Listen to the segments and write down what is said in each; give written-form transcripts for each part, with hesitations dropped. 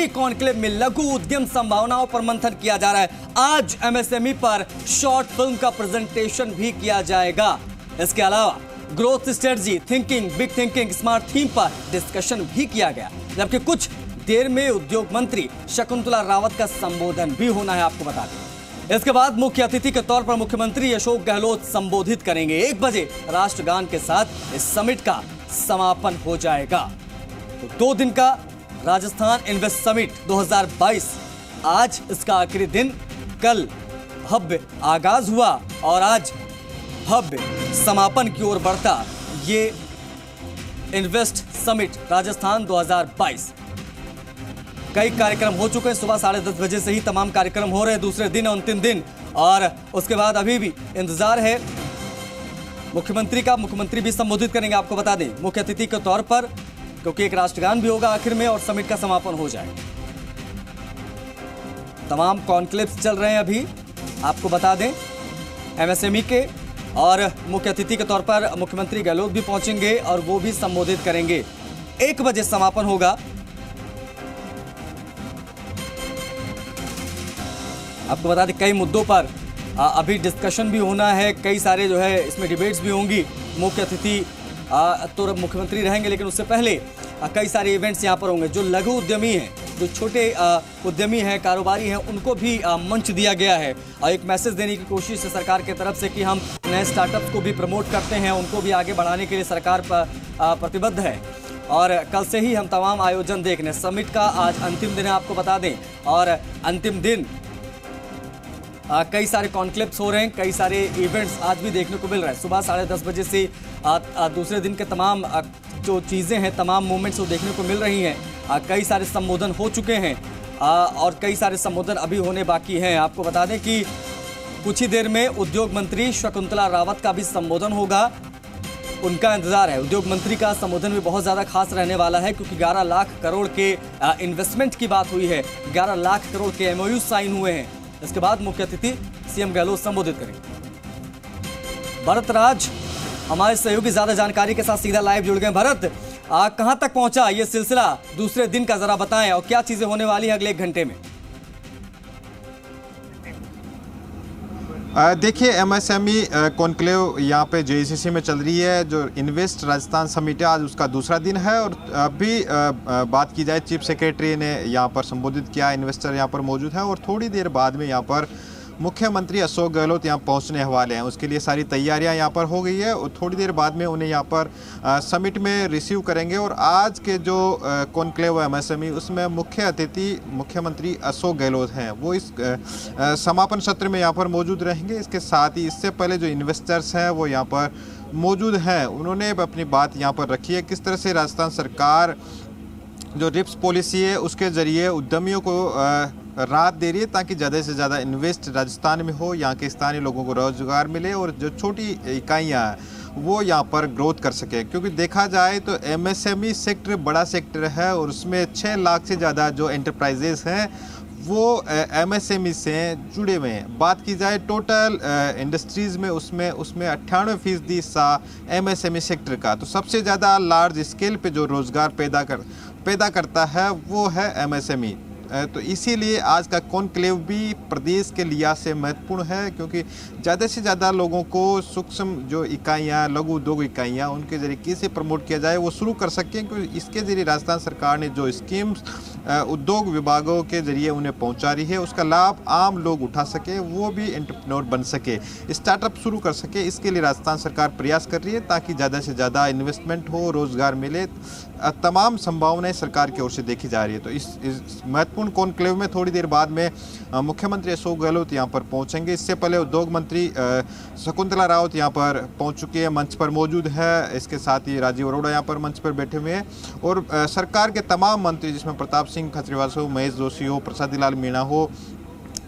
Conclave में लघु उद्यम संभावनाओं पर मंथन किया जा रहा है। आज एमएसएमई पर शॉर्ट फिल्म का प्रेजेंटेशन भी किया जाएगा। इसके अलावा growth strategy, thinking big thinking, smart theme पर डिस्कशन भी किया गया। जबकि कुछ देर में उद्योग मंत्री शकुंतला रावत का संबोधन भी होना है, आपको बता दें। इसके बाद मुख्य अतिथि के तौर पर मुख्यमंत्री अशोक गहलोत संबोधित करेंगे। 1 बजे राष्ट्रगान के साथ इस समिट का समापन हो जाएगा। तो 2 दिन का राजस्थान इन्वेस्ट समिट 2022 आज इसका आखिरी दिन। कल भव्य आगाज हुआ और आज भव्य समापन की ओर बढ़ता ये इन्वेस्ट समिट राजस्थान 2022। कई कार्यक्रम हो चुके हैं। सुबह 10:30 बजे से ही तमाम कार्यक्रम हो रहे हैं, दूसरे दिन अंतिम दिन, और उसके बाद अभी भी इंतजार है मुख्यमंत्री का। मुख्यमंत्री भी संबोधित करेंगे, आपको बता दें, मुख्य अतिथि के तौर पर, क्योंकि एक राष्ट्रगान भी होगा आखिर में और समिट का समापन हो जाएगा। तमाम कॉन्क्लेव्स चल रहे हैं अभी, आपको बता दें, एमएसएमई के, और मुख्य अतिथि के तौर पर मुख्यमंत्री गहलोत भी पहुंचेंगे और वो भी संबोधित करेंगे। 1 बजे समापन होगा। आपको बता दें, कई मुद्दों पर अभी डिस्कशन भी होना है, कई सारे जो है इसमें डिबेट्स भी होंगी। मुख्य अतिथि तो मुख्यमंत्री रहेंगे, लेकिन उससे पहले कई सारे इवेंट्स यहाँ पर होंगे। जो लघु उद्यमी हैं, जो छोटे उद्यमी हैं, कारोबारी हैं, उनको भी मंच दिया गया है और एक मैसेज देने की कोशिश है सरकार की तरफ से कि हम नए स्टार्टअप्स को भी प्रमोट करते हैं, उनको भी आगे बढ़ाने के लिए सरकार प्रतिबद्ध है। और कल से ही हम तमाम आयोजन देख रहे हैं। समिट का आज अंतिम दिन है, आपको बता दें, और अंतिम दिन कई सारे कॉन्क्लेव्स हो रहे हैं, कई सारे इवेंट्स आज भी देखने को मिल रहा है। सुबह 10:30 बजे से दूसरे दिन के तमाम जो चीज़ें हैं, तमाम मूवमेंट्स वो देखने को मिल रही हैं। कई सारे संबोधन हो चुके हैं और कई सारे संबोधन अभी होने बाकी हैं। आपको बता दें कि कुछ ही देर में उद्योग मंत्री शकुंतला रावत का भी संबोधन होगा, उनका इंतजार है। उद्योग मंत्री का संबोधन भी बहुत ज़्यादा खास रहने वाला है, क्योंकि 11 लाख करोड़ के इन्वेस्टमेंट की बात हुई है, 11 लाख करोड़ के MOU साइन हुए हैं। इसके बाद मुख्य अतिथि सीएम गहलोत संबोधित करेंगे। भरत राज हमारे सहयोगी ज्यादा जानकारी के साथ सीधा लाइव जुड़ गए। भरत, कहां तक पहुंचा ये सिलसिला दूसरे दिन का, जरा बताएं, और क्या चीजें होने वाली है अगले 1 घंटे में? देखिए, एमएसएमई कॉन्क्लेव यहाँ पे JCC में चल रही है। जो इन्वेस्ट राजस्थान समिट है, आज उसका दूसरा दिन है। और अभी बात की जाए, चीफ सेक्रेटरी ने यहाँ पर संबोधित किया, इन्वेस्टर यहाँ पर मौजूद है, और थोड़ी देर बाद में यहाँ पर मुख्यमंत्री अशोक गहलोत यहाँ पहुँचने वाले हैं। उसके लिए सारी तैयारियाँ यहाँ पर हो गई है और थोड़ी देर बाद में उन्हें यहाँ पर समिट में रिसीव करेंगे। और आज के जो कॉन्क्लेव एमएसएमई, उसमें मुख्य अतिथि मुख्यमंत्री अशोक गहलोत हैं, वो इस समापन सत्र में यहाँ पर मौजूद रहेंगे। इसके साथ ही इससे पहले जो इन्वेस्टर्स हैं वो यहाँ पर मौजूद हैं, उन्होंने अपनी बात यहाँ पर रखी है, किस तरह से राजस्थान सरकार जो रिप्स पॉलिसी है उसके ज़रिए उद्यमियों को राहत दे रही है, ताकि ज़्यादा से ज़्यादा इन्वेस्ट राजस्थान में हो, यहाँ के स्थानीय लोगों को रोजगार मिले और जो छोटी इकाइयाँ हैं वो यहाँ पर ग्रोथ कर सके। क्योंकि देखा जाए तो एमएसएमई सेक्टर बड़ा सेक्टर है और उसमें 6 लाख से ज़्यादा जो एंटरप्राइजेस हैं वो एमएसएमई से जुड़े हुए हैं। बात की जाए टोटल इंडस्ट्रीज़ में, उसमें 98% हिस्सा एमएसएमई सेक्टर का। तो सबसे ज़्यादा लार्ज स्केल पे जो रोज़गार पैदा करता है वो है एमएसएमई। तो इसीलिए आज का कॉन्क्लेव भी प्रदेश के लिहाज से महत्वपूर्ण है, क्योंकि ज़्यादा से ज़्यादा लोगों को सूक्ष्म जो इकाइयाँ, लघु उद्योग इकाइयाँ, उनके जरिए कैसे प्रमोट किया जाए वो शुरू कर सकें। क्योंकि इसके ज़रिए राजस्थान सरकार ने जो स्कीम्स उद्योग विभागों के ज़रिए उन्हें पहुंचा रही है, उसका लाभ आम लोग उठा सके, वो भी एंटरप्रेन्योर बन सके, स्टार्टअप शुरू कर सके। इसके लिए राजस्थान सरकार प्रयास कर रही है, ताकि ज़्यादा से ज़्यादा इन्वेस्टमेंट हो, रोज़गार मिले। तमाम संभावनाएं सरकार की ओर से देखी जा रही है। तो इस महत्वपूर्ण कॉन्क्लेव में थोड़ी देर बाद में मुख्यमंत्री अशोक गहलोत यहाँ पर पहुँचेंगे। इससे पहले उद्योग मंत्री शकुंतला रावत यहाँ पर पहुँच चुकी है, मंच पर मौजूद है। इसके साथ ही राजीव अरोड़ा यहाँ पर मंच पर बैठे हुए हैं और सरकार के तमाम मंत्री, जिसमें प्रताप सिंह खजरीवाल हो, महेश जोशी हो, प्रसादी लाल मीणा हो,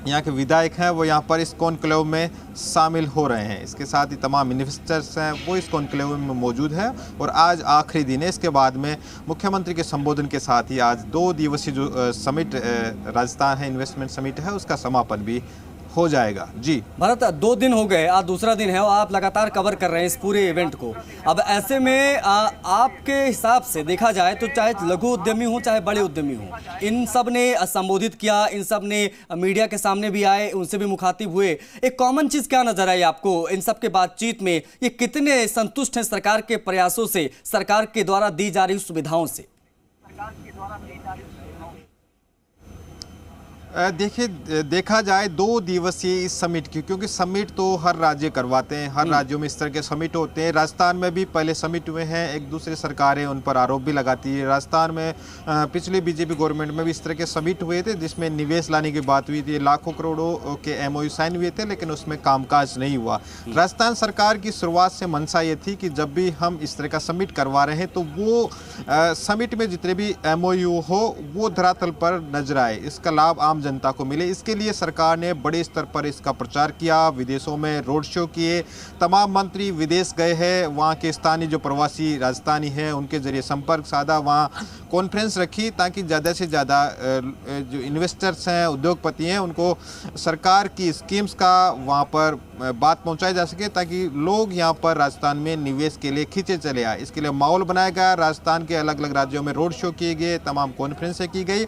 यहाँ के विधायक हैं, वो यहाँ पर इस कॉन्क्लेव में शामिल हो रहे हैं। इसके साथ ही तमाम इन्वेस्टर्स हैं वो इस कॉन्क्लेव में मौजूद हैं और आज आखिरी दिन है। इसके बाद में मुख्यमंत्री के संबोधन के साथ ही आज 2 दिवसीय जो समिट राजस्थान है इन्वेस्टमेंट समिट है, उसका समापन भी हो जाएगा। जी भरत, 2 दिन हो गए, आज दूसरा दिन है और आप लगातार कवर कर रहे हैं इस पूरे इवेंट को। अब ऐसे में आपके हिसाब से देखा जाए तो चाहे लघु उद्यमी हो चाहे बड़े उद्यमी हो, इन सब ने संबोधित किया, इन सब ने मीडिया के सामने भी आए, उनसे भी मुखातिब हुए। एक कॉमन चीज क्या नजर आई आपको इन सब के बातचीत में? ये कितने संतुष्ट हैं सरकार के प्रयासों से, सरकार के द्वारा दी जा रही सुविधाओं से? देखिए, देखा जाए 2 दिवसीय इस समिट की, क्योंकि समिट तो हर राज्य करवाते हैं, हर राज्यों में इस तरह के समिट होते हैं। राजस्थान में भी पहले समिट हुए हैं, एक दूसरी सरकारें उन पर आरोप भी लगाती है। राजस्थान में पिछली बीजेपी गवर्नमेंट में भी इस तरह के समिट हुए थे जिसमें निवेश लाने की बात हुई थी, लाखों करोड़ों के MOU साइन हुए थे, लेकिन उसमें कामकाज नहीं हुआ। राजस्थान सरकार की शुरुआत से मंशा ये थी कि जब भी हम इस तरह का समिट करवा रहे हैं तो वो समिट में जितने भी MOU हो वो धरातल पर नजर आए, इसका लाभ आम जनता को मिले। इसके लिए सरकार ने बड़े स्तर पर इसका प्रचार किया, विदेशों में रोड शो किए, तमाम मंत्री विदेश गए हैं, वहाँ के स्थानीय जो प्रवासी राजस्थानी हैं उनके जरिए संपर्क साधा, वहाँ कॉन्फ्रेंस रखी ताकि ज़्यादा से ज़्यादा जो इन्वेस्टर्स हैं, उद्योगपति हैं, उनको सरकार की स्कीम्स का वहाँ पर बात पहुँचाई जा सके ताकि लोग यहाँ पर राजस्थान में निवेश के लिए खींचे चले आए। इसके लिए माहौल बनाया गया, राजस्थान के अलग अलग राज्यों में रोड शो किए गए, तमाम कॉन्फ्रेंसें की गई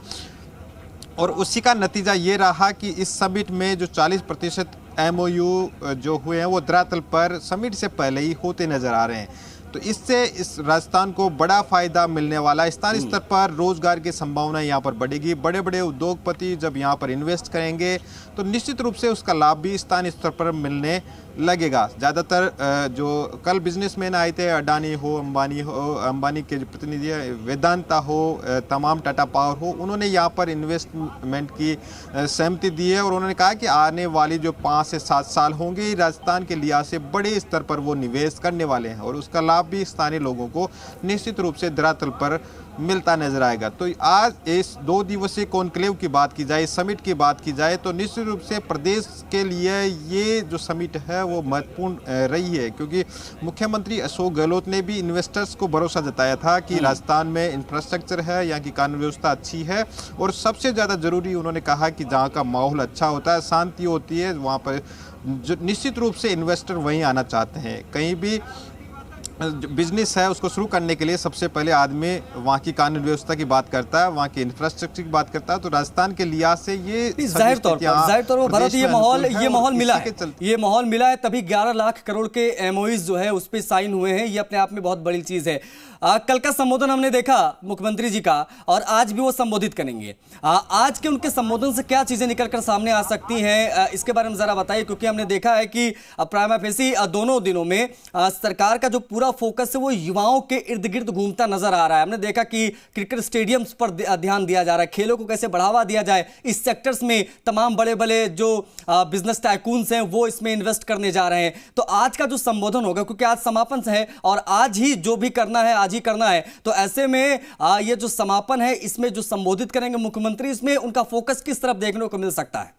और उसी का नतीजा ये रहा कि इस समिट में जो 40% MOU जो हुए हैं वो धरातल पर समिट से पहले ही होते नजर आ रहे हैं। तो इससे इस राजस्थान को बड़ा फायदा मिलने वाला है। स्थानीय स्तर पर रोजगार की संभावना यहाँ पर बढ़ेगी। बड़े बड़े उद्योगपति जब यहाँ पर इन्वेस्ट करेंगे तो निश्चित रूप से उसका लाभ भी स्थानीय स्तर पर मिलने लगेगा। ज़्यादातर जो कल बिजनेसमैन आए थे, अडानी हो, अंबानी के जो प्रतिनिधि वेदांता हो, तमाम टाटा पावर हो, उन्होंने यहाँ पर इन्वेस्टमेंट की सहमति दी है और उन्होंने कहा कि आने वाली जो 5 से 7 साल होंगे राजस्थान के लिहाज से बड़े स्तर पर वो निवेश करने वाले हैं और उसका लाभ भी स्थानीय लोगों को निश्चित रूप से धरातल पर मिलता नजर आएगा। तो आज इस 2 दिवसीय कॉन्क्लेव की बात की जाए, समिट की बात की जाए तो निश्चित रूप से प्रदेश के लिए ये जो समिट है वो महत्वपूर्ण रही है, क्योंकि मुख्यमंत्री अशोक गहलोत ने भी इन्वेस्टर्स को भरोसा जताया था कि राजस्थान में इंफ्रास्ट्रक्चर है, यहाँ की कानून व्यवस्था अच्छी है और सबसे ज़्यादा जरूरी उन्होंने कहा कि जहाँ का माहौल अच्छा होता है, शांति होती है, वहाँ पर जो निश्चित रूप से इन्वेस्टर वहीं आना चाहते हैं। कहीं भी बिजनेस है उसको शुरू करने के लिए सबसे पहले आदमी वहाँ की कानून व्यवस्था की बात करता है, वहाँ की इंफ्रास्ट्रक्चर की बात करता है। तो राजस्थान के लिहाज से ये जाहिर तौर पर भारत ये माहौल मिला है, ये माहौल मिला है, तभी 11 लाख करोड़ के MOUs जो है उस पर साइन हुए हैं। ये अपने आप में बहुत बड़ी चीज है। कल का संबोधन हमने देखा मुख्यमंत्री जी का और आज भी वो संबोधित करेंगे। आज के उनके संबोधन से क्या चीजें निकलकर सामने आ सकती हैं, इसके बारे में जरा बताइए, क्योंकि हमने देखा है कि प्राइमा फेसी दोनों दिनों में सरकार का जो पूरा फोकस है वो युवाओं के इर्द गिर्द घूमता नजर आ रहा है। हमने देखा कि क्रिकेट स्टेडियम्स पर ध्यान दिया जा रहा है, खेलों को कैसे बढ़ावा दिया जाए, इस सेक्टर्स में तमाम बड़े बड़े जो बिजनेस टाइकून्स हैं वो इसमें इन्वेस्ट करने जा रहे हैं। तो आज का जो संबोधन होगा, क्योंकि आज समापन है और आज ही जो भी करना है आज ही करना है, तो ऐसे में ये जो समापन है इसमें जो संबोधित करेंगे मुख्यमंत्री, इसमें उनका फोकस किस तरफ देखने को मिल सकता है?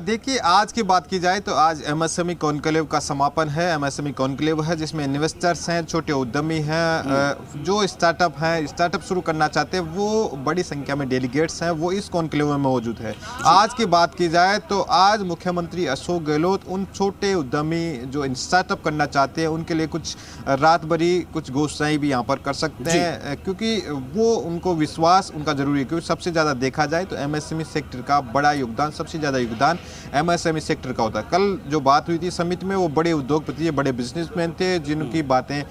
देखिए, आज की बात की जाए तो आज MSME कॉन्क्लेव का समापन है। MSME कॉन्क्लेव है जिसमें इन्वेस्टर्स हैं, छोटे उद्यमी हैं, जो स्टार्टअप हैं, स्टार्टअप शुरू करना चाहते हैं, वो बड़ी संख्या में डेलीगेट्स हैं, वो इस कॉन्क्लेव में मौजूद है। आज की बात की जाए तो आज मुख्यमंत्री अशोक गहलोत उन छोटे उद्यमी जो स्टार्टअप करना चाहते हैं उनके लिए कुछ रात भरी कुछ घोषणाएं भी यहाँ पर कर सकते हैं, क्योंकि वो उनको विश्वास उनका जरूरी है। क्योंकि सबसे ज़्यादा देखा जाए तो MSME सेक्टर का बड़ा योगदान, सबसे ज़्यादा योगदान MSME सेक्टर का होता है। कल जो बात हुई थी समिट में वो बड़े उद्योगपति, बड़े बिजनेसमैन थे जिनकी बातें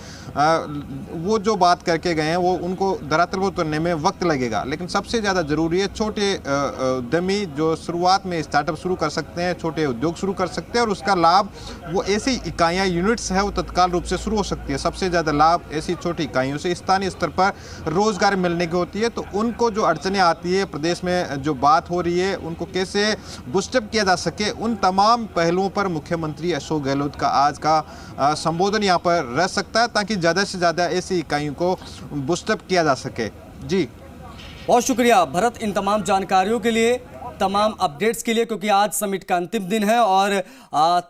वो जो बात करके गए हैं वो उनको धरातल पर उतरने में वक्त लगेगा, लेकिन सबसे ज़्यादा ज़रूरी है छोटे उद्यमी जो शुरुआत में स्टार्टअप शुरू कर सकते हैं, छोटे उद्योग शुरू कर सकते हैं और उसका लाभ वो ऐसी इकाइयाँ, यूनिट्स है वो तत्काल रूप से शुरू हो सकती है। सबसे ज़्यादा लाभ ऐसी छोटी इकाइयों से स्थानीय स्तर पर रोजगार मिलने की होती है। तो उनको जो अड़चनें आती है प्रदेश में, जो बात हो रही है, उनको कैसे बूस्टअप किया जा सके, उन तमाम पहलुओं पर मुख्यमंत्री अशोक गहलोत का आज का संबोधन यहाँ पर रह सकता है ताकि ज़्यादा से ज़्यादा ऐसी इकाइयों को बूस्टअप किया जा सके। जी बहुत शुक्रिया भरत इन तमाम जानकारियों के लिए, तमाम अपडेट्स के लिए, क्योंकि आज समिट का अंतिम दिन है और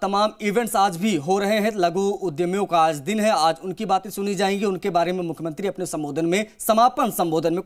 तमाम इवेंट्स आज भी हो रहे हैं। लघु उद्यमियों का आज दिन है, आज उनकी बातें सुनी जाएंगी, उनके बारे में मुख्यमंत्री अपने संबोधन में, समापन संबोधन में